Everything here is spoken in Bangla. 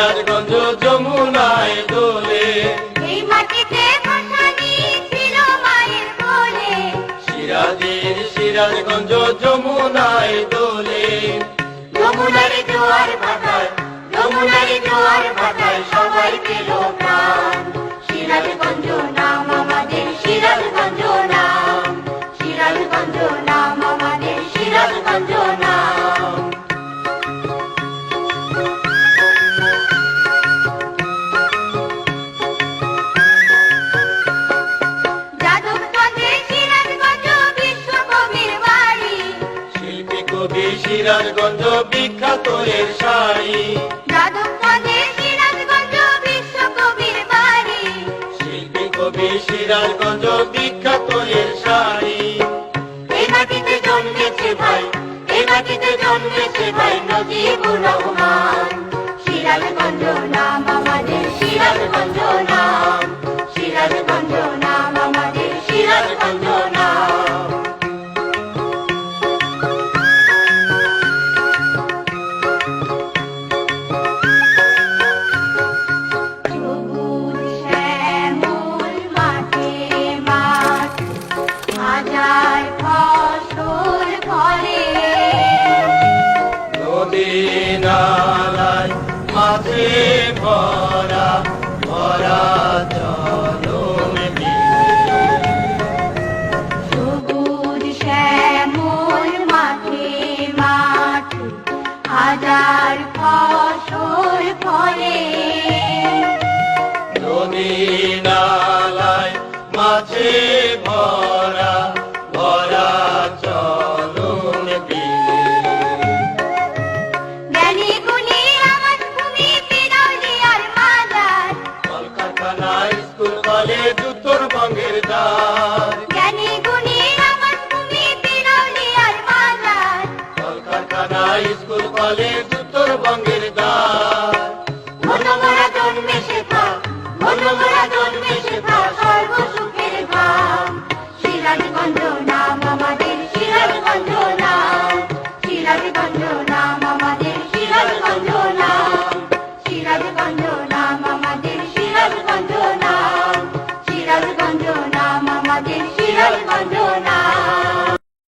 সিরাজগঞ্জ যমুনায় দোলে, এই মাটিতে ভাসানি ছিল মায়ের কোলে। সিরাজগঞ্জ যমুনায় দোলে। যমুনার জোয়ার ভাটায়, যমুনার জোয়ার ভাটায় সবাই পেল প্রাণ। সিরাজগঞ্জ নাম আমাদের, সিরাজগঞ্জ নাম, সিরাজগঞ্জ নাম আমাদের, সিরাজগঞ্জ নাম। যাদবগঞ্জে সিরাজগঞ্জ বিশ্বকবির বাড়ি, শিল্পী কবি সিরাজগঞ্জ বিখ্যাত এর শাড়ি। যাদবগঞ্জে সিরাজগঞ্জ বিশ্বকবির বাড়ি, শিল্পী কবি সিরাজগঞ্জ বিখ্যাত এর শাড়ি। এই মাটিতে জন্মেছে ভাই, এই মাটিতে জন্মেছে ভাই নজিবুর রহমান। সিরাজগঞ্জ নাম আমাদের, সিরাজগঞ্জ নাম, সিরাজগঞ্জ নাম আমাদের, সিরাজগঞ্জ নাম। সবুজ শ্যামল মাঠে মাঠ, হাজার ফসল ফলে। নদী নালায় মাঝে ভরা ভরা চলন বিলে। সবুজ শ্যামল মাঠে মাঠ, হাজার ফসল ফলে। নদী নালায় মাঝে ভরা ভরা চলন বিলে। জ্ঞানী গুণী আমার ভূমি বিরলিয়ার মাজার, কলকারখানা স্কুল কলেজ উত্তরবঙ্গের দ্বার। জ্ঞানী গুণী আমার ভূমি বিরলিয়ার মাজার। কলকারখানা স্কুল কলেজ উত্তরবঙ্গের দ্বার। মনোমরা জন্মে শেখা, মনোমরা জন্মে শেখা সর্বসুখের ধাম। সিরাজগঞ্জ নাম আমাদের।